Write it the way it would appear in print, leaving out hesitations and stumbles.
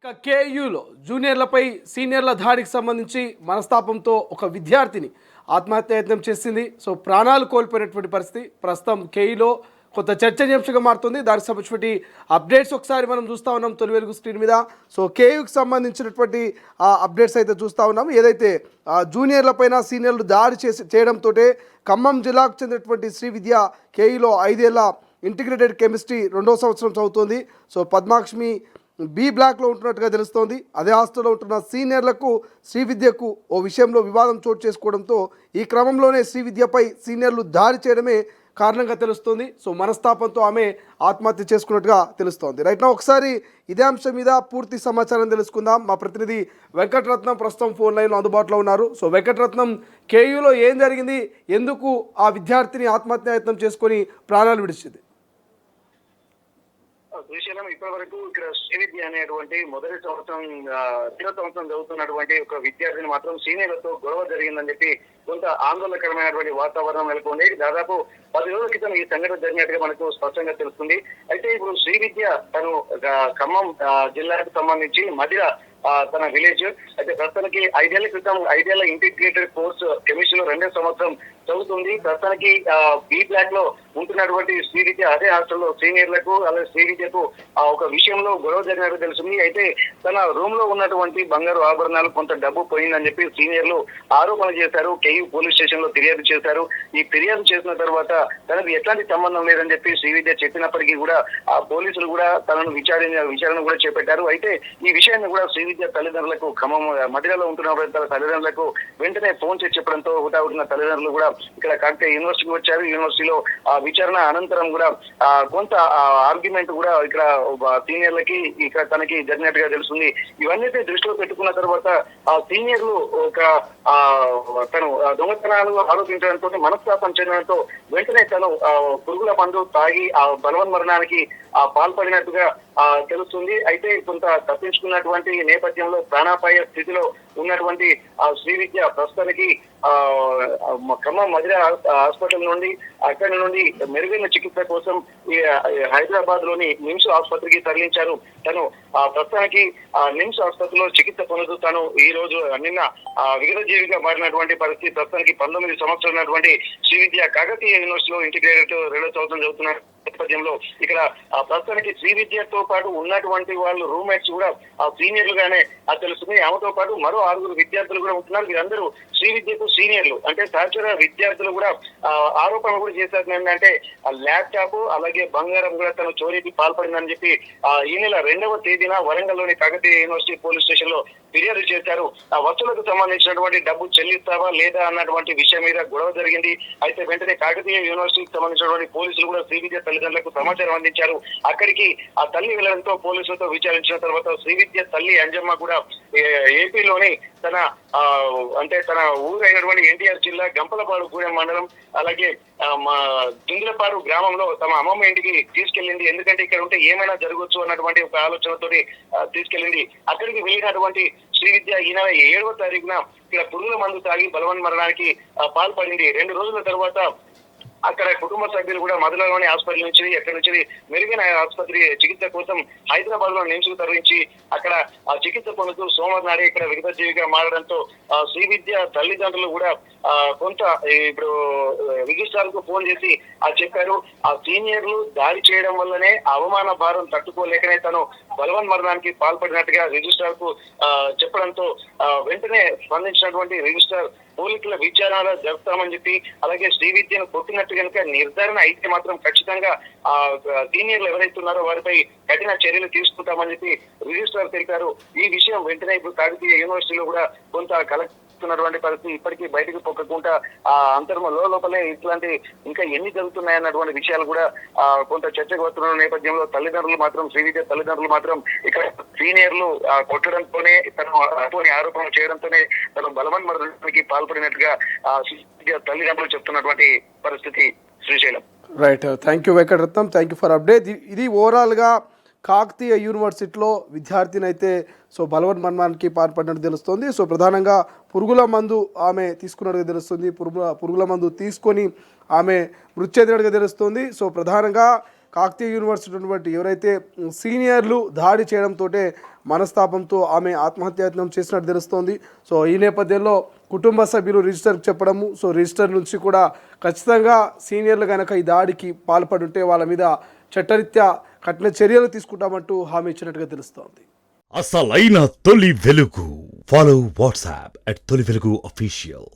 ఇక కేయూలో జూనియర్లపై సీనియర్ల దాడికి సంబంధించి మనస్తాపంతో ఒక విద్యార్థిని ఆత్మహత్యాయత్నం చేసింది. సో ప్రాణాలు కోల్పోయినటువంటి పరిస్థితి ప్రస్తుతం కేయూలో కొంత చర్చనీయాంశంగా మారుతుంది. దానికి సంబంధించినటువంటి అప్డేట్స్ ఒకసారి మనం చూస్తూ ఉన్నాం తొలి వెలుగు స్క్రీన్ మీద. సో కేయూకి సంబంధించినటువంటి అప్డేట్స్ అయితే చూస్తూ ఉన్నాం. ఏదైతే జూనియర్ల పైన సీనియర్లు దాడి చేయడంతో ఖమ్మం జిల్లాకు చెందినటువంటి శ్రీ విద్య కేయూలో 5 ఏళ్ల ఇంటిగ్రేటెడ్ కెమిస్ట్రీ 2వ సంవత్సరం చదువుతోంది. సో పద్మాక్షమి బి బ్లాక్లో ఉంటున్నట్టుగా తెలుస్తోంది. అదే హాస్టల్లో ఉంటున్న సీనియర్లకు శ్రీ విద్యకు ఓ విషయంలో వివాదం చోటు చేసుకోవడంతో ఈ క్రమంలోనే శ్రీ విద్యపై సీనియర్లు దాడి చేయడమే కారణంగా తెలుస్తోంది. సో మనస్తాపంతో ఆమె ఆత్మహత్య చేసుకున్నట్టుగా తెలుస్తోంది. రైట్ నా ఒకసారి ఇదే అంశం మీద పూర్తి సమాచారం తెలుసుకుందాం. మా ప్రతినిధి వెంకటరత్నం ప్రస్తుతం ఫోన్ లైన్లో అందుబాటులో ఉన్నారు. సో వెంకటరత్నం, కేయూలో ఏం జరిగింది, ఎందుకు ఆ విద్యార్థిని ఆత్మహత్యాయత్నం చేసుకొని ప్రాణాలు విడిచింది? శ్రీశైలం ఇప్పటి వరకు ఇక్కడ శ్రీ విద్య అనేటువంటి మొదటి సంవత్సరం 3వ సంవత్సరం చదువుతున్నటువంటి ఒక విద్యార్థిని మాత్రం సీనియర్లతో గొడవ జరిగిందని చెప్పి కొంత ఆందోళనకరమైనటువంటి వాతావరణం నెలకొంది. దాదాపు 10 రోజుల క్రితం ఈ సంఘటన జరిగినట్టుగా మనకు స్పష్టంగా తెలుస్తుంది. అయితే ఇప్పుడు శ్రీ విద్య తను ఖమ్మం జిల్లాకు సంబంధించి మధిర తన విలేజ్ అయితే ప్రస్తుతానికి 5 ఏళ్ల క్రితం 5 ఏళ్ల ఇంటిగ్రేటెడ్ కోర్స్ కెమిస్ట్రీలో 2వ సంవత్సరం చదువుతుంది. ప్రస్తుతానికి బి బ్లాక్ లో ఉంటున్నటువంటి శ్రీ విద్య అదే హాస్టల్లో సీనియర్లకు అలాగే శ్రీ విద్యకు ఒక విషయంలో గొడవ జరిగినట్టు తెలుస్తుంది. అయితే తన రూమ్ లో ఉన్నటువంటి బంగారు ఆభరణాలు కొంత డబ్బు పోయిందని చెప్పి సీనియర్లు ఆరోపణ చేశారు. కేయూ పోలీస్ స్టేషన్ లో ఫిర్యాదు చేశారు. ఈ ఫిర్యాదు చేసిన తర్వాత తనకు ఎట్లాంటి సంబంధం లేదని చెప్పి శ్రీ విద్య చెప్పినప్పటికీ కూడా ఆ పోలీసులు కూడా తనను విచారణ కూడా చేపట్టారు. అయితే ఈ విషయాన్ని కూడా శ్రీ విద్య తల్లిదండ్రులకు ఖమ్మం మధిరలో ఉంటున్న తల్లిదండ్రులకు వెంటనే ఫోన్ చేసి చెప్పడంతో హుటాహుటిన తల్లిదండ్రులు కూడా ఇక్కడ కాకతీయ యూనివర్సిటీకి వచ్చారు. యూనివర్సిటీలో విచారణ అనంతరం కూడా కొంత ఆర్గ్యుమెంట్ కూడా ఇక్కడ సీనియర్లకి ఇక్కడ తనకి జరిగినట్టుగా తెలుస్తుంది. ఇవన్నీ దృష్టిలో పెట్టుకున్న తర్వాత ఆ సీనియర్లు ఒక తను దొంగతనాలు ఆరోపించడంతో మనస్తాపం చెందడంతో వెంటనే తను పురుగుల మందు తాగి ఆ బలవన్మరణానికి పాల్పడినట్టుగా తెలుస్తుంది. అయితే కొంత తప్పించుకున్నటువంటి నేపథ్యంలో ప్రాణాపాయ స్థితిలో ఉన్నటువంటి శ్రీ విద్య ప్రస్తుతానికి ఖమ్మం మధిర హాస్పిటల్ నుండి అక్కడి నుండి మెరుగైన చికిత్స కోసం హైదరాబాద్ లోని నిమ్స్ ఆసుపత్రికి తరలించారు. తను ప్రస్తుతానికి నిమ్స్ ఆసుపత్రిలో చికిత్స పొందుతూ తను ఈ రోజు నిన్న విగతజీవిగా మారినటువంటి పరిస్థితి. ప్రస్తుతానికి 19 సంవత్సరాలు ఉన్నటువంటి శ్రీ విద్య కాకతీయ యూనివర్సిటీలో ఇంటిగ్రేటెడ్ 2వ సంవత్సరం చదువుతున్నారు నేపథ్యంలో ఇక్కడ ప్రస్తుతానికి శ్రీ విద్యతో పాటు ఉన్నటువంటి వాళ్ళు రూమ్మేట్స్ కూడా సీనియర్లుగానే తెలుస్తుంది. ఆమెతో పాటు మరో 6 విద్యార్థులు కూడా ఉంటున్నారు. వీరందరూ శ్రీ విద్యకు సీనియర్లు. అంటే సహచర విద్యార్థులు కూడా ఆరోపణలు కూడా చేశారు. ఏంటంటే ల్యాప్టాప్ అలాగే బంగారం కూడా తను చోరీకి పాల్పడిందని చెప్పి ఈ నెల 2వ తేదీన వరంగల్ లోని కాకతీయ యూనివర్సిటీ పోలీస్ స్టేషన్ లో ఫిర్యాదు చేశారు. ఆ వసూలకు సంబంధించినటువంటి డబ్బు చెల్లిస్తావా లేదా అన్నటువంటి విషయం మీద గొడవ జరిగింది. అయితే వెంటనే కాకతీయ యూనివర్సిటీకి సంబంధించినటువంటి పోలీసులు కూడా శ్రీ విద్య తల్లిదండ్రులకు సమాచారం అందించారు. అక్కడికి ఆ తల్లి వెళ్లడంతో పోలీసులతో విచారించిన తర్వాత శ్రీ విద్య తల్లి అంజమ్మ కూడా ఏపీలోని తన అంటే తన ఊరు అయినటువంటి ఎన్టీఆర్ జిల్లా గంపలపాడు మండలం అలాగే దుందులపాడు గ్రామంలో తమ అమ్మమ్మ ఇంటికి తీసుకెళ్లింది. ఎందుకంటే ఇక్కడ ఉంటే ఏమైనా జరగవచ్చు అన్నటువంటి ఒక ఆలోచనతోటి తీసుకెళ్లింది. అక్కడికి వెళ్ళినటువంటి శ్రీ విద్య ఈ నెల 7వ తారీఖున ఇక్కడ పురుగుల మందు తాగి బలవన్మరణానికి పాల్పడింది. 2 రోజుల తర్వాత అక్కడ కుటుంబ సభ్యులు కూడా మధురలోని హాస్పిటల్ నుంచి ఎక్కడి నుంచి మెరుగైన ఆసుపత్రి చికిత్స కోసం హైదరాబాద్ లో నిమ్స్కు తరలించి అక్కడ ఆ చికిత్స పొందుతూ సోమవారం నాడే ఇక్కడ విగతజీవిగా మారడంతో శ్రీ విద్య తల్లిదండ్రులు కూడా కొంత ఇప్పుడు రిజిస్ట్రార్ కు ఫోన్ చేసి చెప్పారు. ఆ సీనియర్లు దాడి చేయడం వల్లనే అవమాన భారం తట్టుకోలేకనే తను బలవన్మరణానికి పాల్పడినట్టుగా రిజిస్ట్రార్ కు చెప్పడంతో వెంటనే స్పందించినటువంటి రిజిస్ట్రార్ పోలీసుల విచారణ జరుపుతామని చెప్పి అలాగే శ్రీ విద్యను కొట్టినట్టు కనుక నిర్ధారణ అయితే మాత్రం ఖచ్చితంగా సీనియర్లు ఎవరైతే ఉన్నారో వారిపై కఠిన చర్యలు తీసుకుంటామని చెప్పి రిజిస్ట్రార్ తెలిపారు. ఈ విషయం వెంటనే ఇప్పుడు కాకతీయ యూనివర్సిటీలో కూడా కొంత కలెక్టున్నటువంటి పరిస్థితి ఇప్పటికీ బయటకు పొక్కకుండా అంతర్మ లోపలే ఇట్లాంటి ఇంకా ఎన్ని జరుగుతున్నాయన్నటువంటి విషయాలు కూడా కొంత చర్చకు వస్తున్న నేపథ్యంలో తల్లిదండ్రులు మాత్రం శ్రీ విద్య తల్లిదండ్రులు మాత్రం ఇక్కడ సీనియర్లు కొట్టడంతోనే తను ఆరోపణలు చేయడంతోనే తను బలవన్మరణానికి పాల్పడినట్టుగా తల్లిదండ్రులు చెప్తున్నటువంటి పరిస్థితి. Srisailam. Right, thank you Venkataratnam, thank you for update. ఇది ఓవరాల్గా కాకతీయ యూనివర్సిటీలో విద్యార్థిని అయితే సో బలవన్మరణానికి పాల్పడినట్టు తెలుస్తుంది. సో ప్రధానంగా పురుగుల మందు ఆమె తీసుకున్నట్టుగా తెలుస్తుంది. పురుగుల మందు తీసుకొని ఆమె మృతి చెందినట్టుగా తెలుస్తుంది. సో ప్రధానంగా కాకతీయ యూనివర్సిటీ ఉన్నటువంటి ఎవరైతే సీనియర్లు దాడి చేయడంతో మనస్తాపంతో ఆమె ఆత్మహత్యాయత్నం చేసినట్టు తెలుస్తోంది. సో ఈ నేపథ్యంలో కుటుంబ సభ్యులు రిజిస్టర్కి చెప్పడము, సో రిజిస్టర్ నుంచి కూడా ఖచ్చితంగా సీనియర్లు కనుక ఈ దాడికి పాల్పడి ఉంటే వాళ్ళ మీద చట్టరీత్యా కఠిన చర్యలు తీసుకుంటామంటూ హామీ ఇచ్చినట్టుగా తెలుస్తోంది. అసలైన తొలి వెలుగు. ఫాలో వాట్సాప్ @తొలి వెలుగు అఫీషియల్.